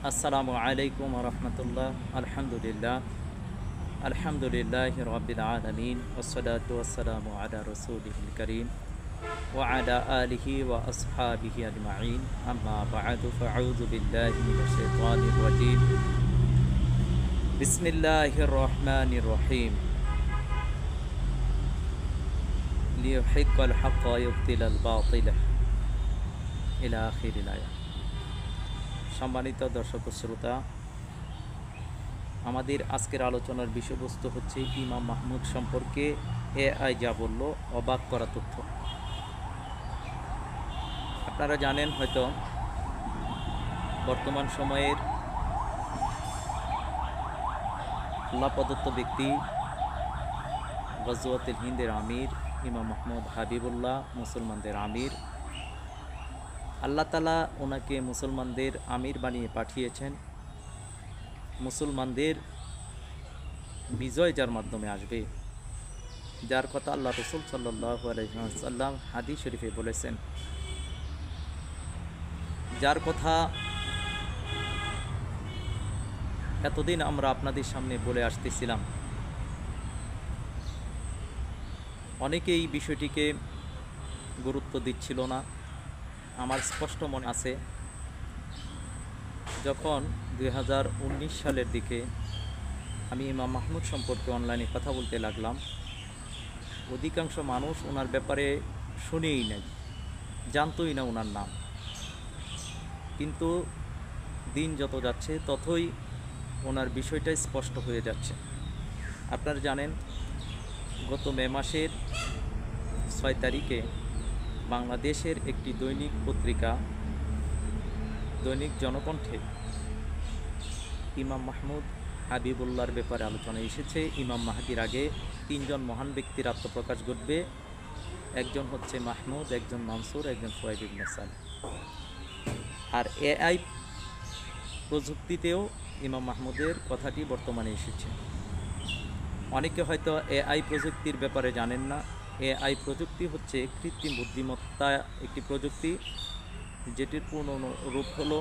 আসসালামু আলাইকুম রহমতুল্লাহ। আলহামদুলিল্লাহ আলহামদুলিল্লাহি রাব্বিল আলামিন ওয়াসসালাতু ওয়াসসালামু আলা রাসূলিল কারীম ওয়া আলা আলিহি ওয়া আসহাবিহি আজমাইন। আম্মা বা'দু ফাআউযু বিল্লাহি মিনাশ শাইতানির রাজীম। বিসমিল্লাহির রহমানির রহিম। লিইউহিক্কাল হাক্কা ওয়া ইউবতিলাল বাতিলা ইলা আখিরিল আয়াত। সম্মানিত দর্শক ও শ্রোতা, আমাদের আজকের আলোচনার বিষয়বস্তু হচ্ছে ইমাম মাহমুদ সম্পর্কে এআই যা বলল, অবাক করা তথ্য। আপনারা জানেন হয়তো বর্তমান সময়ের আল্লাহ প্রদত্ত ব্যক্তি গজওয়াতুল হিন্দের আমির ইমাম মাহমুদ হাবিবুল্লাহ, মুসলমানদের আমির। আল্লাহ তাআলা ওনাকে মুসলমানদের আমির বানিয়ে পাঠিয়েছেন। মুসলমানদের বিজয় যার মাধ্যমে আসবে, যার কথা আল্লাহ রাসূল সাল্লাল্লাহু আলাইহি ওয়াসাল্লাম হাদিস শরীফে বলেছেন, যার কথা এতদিন আমরা আপনাদের সামনে বলে আসতেছিলাম। অনেকেই বিষয়টিকে গুরুত্ব দিচ্ছিল না। আমার স্পষ্ট মনে আছে, যখন 2019 সালের দিকে আমি ইমাম মাহমুদ সম্পর্কে অনলাইনে কথা বলতে লাগলাম, অধিকাংশ মানুষ ওনার ব্যাপারে শুনেই নাই, জানতই না ওনার নাম। কিন্তু দিন যত যাচ্ছে ততই ওনার বিষয়টাই স্পষ্ট হয়ে যাচ্ছে। আপনারা জানেন, গত মে মাসের 6 তারিখে বাংলাদেশের একটি দৈনিক পত্রিকা দৈনিক জনকণ্ঠে ইমাম মাহমুদ হাবিবুল্লাহর ব্যাপারে আলোচনা এসেছে। ইমাম মাহদির আগে 3 জন মহান ব্যক্তির আত্মপ্রকাশ ঘটবে। একজন হচ্ছে মাহমুদ, একজন মানসুর, একজন সোহাইব ইবনে সালেহ। আর এআই প্রযুক্তিতেও ইমাম মাহমুদের কথাটি বর্তমানে এসেছে। অনেকে হয়তো এআই প্রযুক্তির ব্যাপারে জানেন না। এআই প্রযুক্তি হচ্ছে কৃত্রিম বুদ্ধিমত্তা একটি প্রযুক্তি, যেটির পূর্ণ রূপ হলো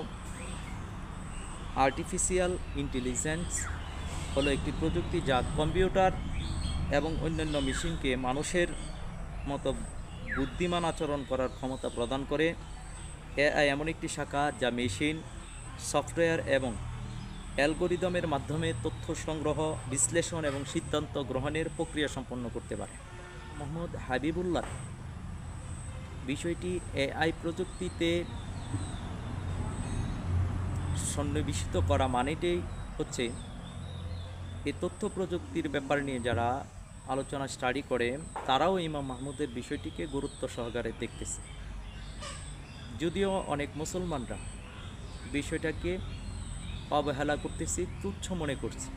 আর্টিফিশিয়াল ইন্টেলিজেন্স। হলো একটি প্রযুক্তি যা কম্পিউটার এবং অন্যান্য মেশিনকে মানুষের মতো বুদ্ধিমান আচরণ করার ক্ষমতা প্রদান করে। এআই এমন একটি শাখা যা মেশিন, সফটওয়্যার এবং অ্যালগোরিদমের মাধ্যমে তথ্য সংগ্রহ, বিশ্লেষণ এবং সিদ্ধান্ত গ্রহণের প্রক্রিয়া সম্পন্ন করতে পারে। মোহাম্মদ হাবিবুল্লাহ বিষয়টি এআই প্রযুক্তিতে সন্নিবেশিত করা মানেটাই হচ্ছে, এই তথ্য প্রযুক্তির ব্যাপার নিয়ে যারা আলোচনা স্টাডি করে তারাও ইমাম মাহমুদের বিষয়টিকে গুরুত্ব সহকারে দেখতেছে। যদিও অনেক মুসলমানরা বিষয়টাকে অবহেলা করতেছি, তুচ্ছ মনে করছি।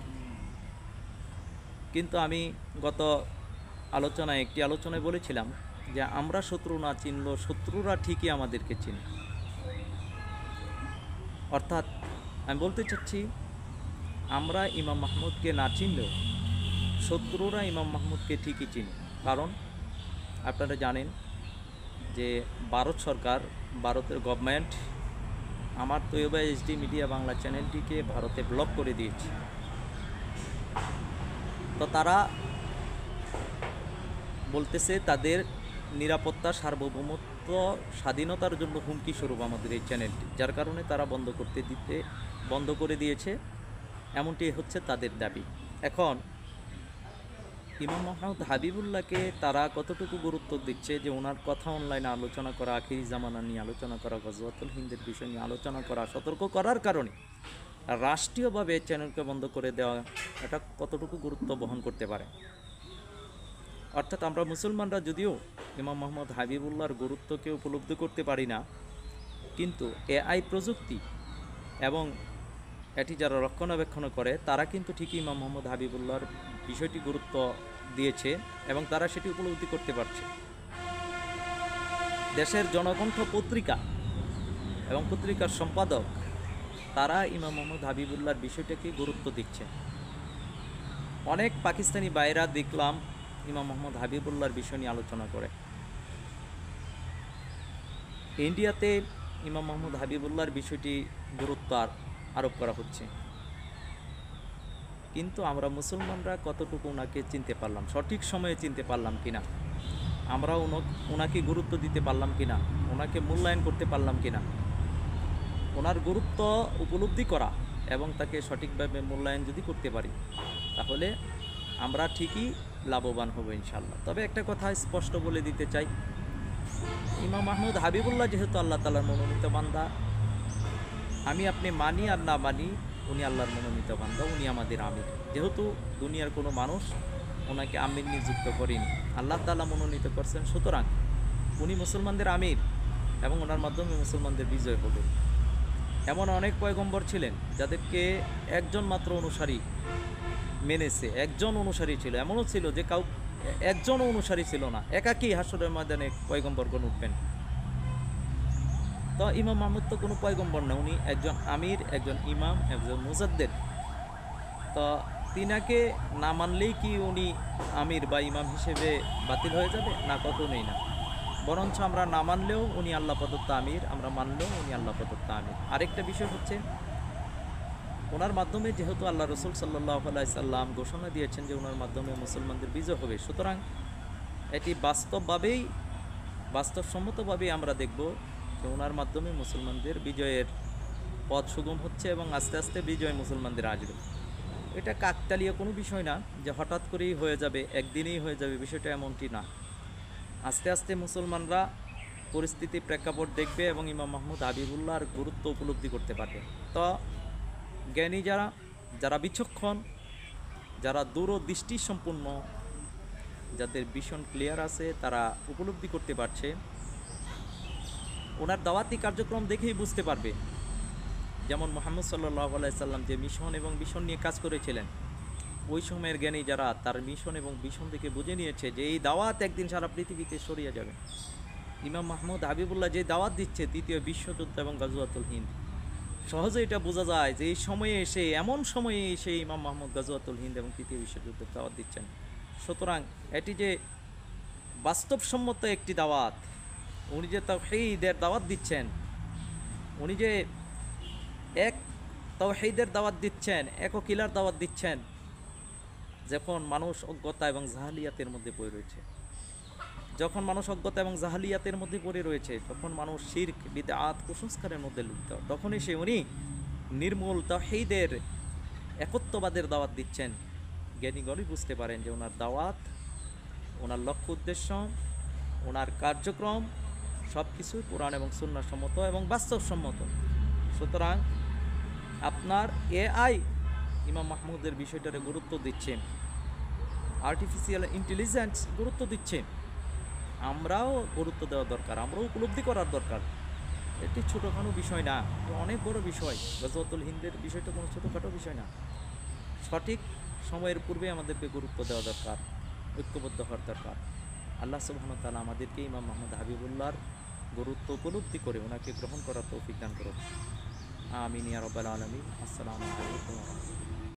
কিন্তু আমি গত একটি আলোচনায় বলেছিলাম যে আমরা শত্রু না চিনলেও শত্রুরা ঠিকই আমাদেরকে চিনে। অর্থাৎ আমি বলতে চাচ্ছি, আমরা ইমাম মাহমুদকে না চিনলেও শত্রুরা ইমাম মাহমুদকে ঠিকই চিনে। কারণ আপনারা জানেন যে ভারত সরকার, ভারতের গভর্নমেন্ট আমার তৈয়বা এইচডি মিডিয়া বাংলা চ্যানেলটিকে ভারতে ব্লক করে দিয়েছে। তো তারা বলতেছে তাদের নিরাপত্তা, সার্বভৌমত্ব, স্বাধীনতার জন্য হুমকি স্বরূপ আমাদের এই চ্যানেলটি, যার কারণে তারা বন্ধ করে দিয়েছে। এমনটি হচ্ছে তাদের দাবি। এখন ইমাম মাহমুদ হাবিবুল্লাহকে তারা কতটুকু গুরুত্ব দিচ্ছে যে ওনার কথা অনলাইনে আলোচনা করা, আখিরি জামানা নিয়ে আলোচনা করা, গজওয়াতুল হিন্দের বিষয় নিয়ে আলোচনা করা, সতর্ক করার কারণে রাষ্ট্রীয়ভাবে চ্যানেলকে বন্ধ করে দেওয়া, এটা কতটুকু গুরুত্ব বহন করতে পারে। অর্থাৎ আমরা মুসলমানরা যদিও ইমাম মাহমুদ হাবিবুল্লাহর গুরুত্বকে উপলব্ধি করতে পারি না, কিন্তু এআই প্রযুক্তি এবং এটি যারা রক্ষণাবেক্ষণ করে তারা কিন্তু ঠিকই ইমাম মাহমুদ হাবিবুল্লাহর বিষয়টি গুরুত্ব দিয়েছে এবং তারা সেটি উপলব্ধি করতে পারছে। দেশের জনকণ্ঠ পত্রিকা এবং পত্রিকার সম্পাদক তারা ইমাম মাহমুদ হাবিবুল্লাহর বিষয়টাকে গুরুত্ব দিচ্ছে। অনেক পাকিস্তানি ভাইরা দেখলাম ইমাম মাহমুদ হাবিবুল্লাহর বিষয় নিয়ে আলোচনা করে। ইন্ডিয়াতে ইমাম মাহমুদ হাবিবুল্লাহর বিষয়টি গুরুত্ব আর আরোপ করা হচ্ছে। কিন্তু আমরা মুসলমানরা কতটুকু ওনাকে চিনতে পারলাম, সঠিক সময়ে চিনতে পারলাম কিনা, আমরা ওনাকে গুরুত্ব দিতে পারলাম কিনা, ওনাকে মূল্যায়ন করতে পারলাম কিনা, ওনার গুরুত্ব উপলব্ধি করা এবং তাকে সঠিকভাবে মূল্যায়ন যদি করতে পারি তাহলে আমরা ঠিকই লাভবান হব ইনশাল্লাহ। তবে একটা কথা স্পষ্ট বলে দিতে চাই, ইমাম মাহমুদ হাবিবুল্লাহ যেহেতু আল্লাহ তাআলার মনোনীত বান্দা, আমি আপনি মানি আর না মানি, উনি আল্লাহর মনোনীত বান্দা, উনি আমাদের আমির। যেহেতু দুনিয়ার কোনো মানুষ ওনাকে আমির নিযুক্ত করেনি, আল্লাহ তাআলা মনোনীত করছেন, সুতরাং উনি মুসলমানদের আমির এবং ওনার মাধ্যমে মুসলমানদের বিজয় হবে। এমন অনেক পয়গম্বর ছিলেন যাদেরকে একজন মাত্র অনুসারী মেনেছে, একজন অনুসারী ছিল, এমনও ছিল যে একজনও অনুসারী ছিল না, একাকী হাসরের ময়দানে পয়গম্বরগণ উঠবেন। তো ইমাম মাহমুদ তো কোনো পয়গম্বর না, উনি একজন আমির, একজন ইমাম, একজন মুজাদ্দেদ। তো তিনাকে না মানলেই কি উনি আমির বা ইমাম হিসেবে বাতিল হয়ে যাবে? না, কখনোই না। বরঞ্চ আমরা না মানলেও উনি আল্লাহ প্রদত্ত আমির, আমরা মানলেও উনি আল্লাহ প্রদত্ত আমির। আরেকটা বিষয় হচ্ছে, ওনার মাধ্যমে যেহেতু আল্লাহ রসুল সাল্লাল্লাহু আলাইহি সাল্লাম ঘোষণা দিয়েছেন যে ওনার মাধ্যমে মুসলমানদের বিজয় হবে, সুতরাং এটি বাস্তবসম্মতভাবেই আমরা দেখব যে ওনার মাধ্যমে মুসলমানদের বিজয়ের পথ সুগম হচ্ছে এবং আস্তে আস্তে বিজয় মুসলমানদের আসবে। এটা কাকতালীয় কোনো বিষয় না যে হঠাৎ করেই হয়ে যাবে, একদিনেই হয়ে যাবে, বিষয়টা এমনটি না। আস্তে আস্তে মুসলমানরা পরিস্থিতি প্রেক্ষাপট দেখবে এবং ইমাম মাহমুদ হাবিবুল্লাহর গুরুত্ব উপলব্ধি করতে পারবে। তো জ্ঞানী যারা বিচক্ষণ, যারা দূরদৃষ্টি সম্পন্ন, যাদের ভিশন ক্লিয়ার আছে, তারা উপলব্ধি করতে পারছে, ওনার দাওয়াতি কার্যক্রম দেখেই বুঝতে পারবে। যেমন মুহাম্মদ সাল্লাল্লাহু আলাইহি সাল্লাম যে মিশন এবং ভিশন নিয়ে কাজ করেছিলেন, ওই সময়ের জ্ঞানী যারা তার মিশন এবং ভিশন থেকে বুঝে নিয়েছে যে এই দাওয়াত একদিন সারা পৃথিবীতে ছড়িয়ে যাবে। ইমাম মাহমুদ হাবিবুল্লাহ যে দাওয়াত দিচ্ছে দ্বিতীয় বিশ্বযুদ্ধ এবং গাজওয়াতুল হিন্দ, সহজে এটা বোঝা যায় যে এই সময়ে এসে, এমন সময়ে এসে ইমাম মাহমুদ গাজওয়াতুল হিন্দ এবং তৃতীয় বিশ্বযুদ্ধের দাওয়াত দিচ্ছেন। সুতরাং এটি যে বাস্তবসম্মত একটি দাওয়াত, উনি যে তাওহীদের দাওয়াত দিচ্ছেন, উনি যে এক তাওহীদের দাওয়াত দিচ্ছেন, এককিলার দাওয়াত দিচ্ছেন, যখন মানুষ অজ্ঞতা এবং জাহালিয়াতের মধ্যে পড়ে রয়েছে, যখন মানুষ অজ্ঞতা এবং জাহালিয়াতের মধ্যে পড়ে রয়েছে, তখন মানুষ শিরক, বিদআত, কুসংস্কারের মধ্যে লিপ্ত, তখনই উনি নির্মূল তাওহীদের একত্ববাদের দাওয়াত দিচ্ছেন। জ্ঞানীগণই বুঝতে পারেন যে ওনার দাওয়াত, ওনার লক্ষ্য উদ্দেশ্য, ওনার কার্যক্রম সব কিছুই কোরআন এবং সুন্নাহ সম্মত এবং বাস্তবসম্মত। সুতরাং আপনার এআই ইমাম মাহমুদের বিষয়টারে গুরুত্ব দিচ্ছে, আর্টিফিশিয়াল ইন্টেলিজেন্স গুরুত্ব দিচ্ছে, আমরাও গুরুত্ব দেওয়া দরকার, আমরাও উপলব্ধি করার দরকার। এটি ছোটোখাটো বিষয় না, এটা অনেক বড় বিষয়। গাজওয়াতুল হিন্দের বিষয়টা কোনো ছোটোখাটো বিষয় না। সঠিক সময়ের পূর্বে আমাদেরকে গুরুত্ব দেওয়া দরকার, ঐক্যবদ্ধ হওয়ার দরকার। আল্লাহ সুবহানাহু ওয়া তাআলা আমাদেরকে ইমাম মাহমুদ হাবিবুল্লাহর গুরুত্ব উপলব্ধি করে ওনাকে গ্রহণ করার তৌফিক দান করুন। আমিন ইয়া রাব্বাল আলামিন। আসসালামু আলাইকুম ওয়া রাহমাতুল্লাহ।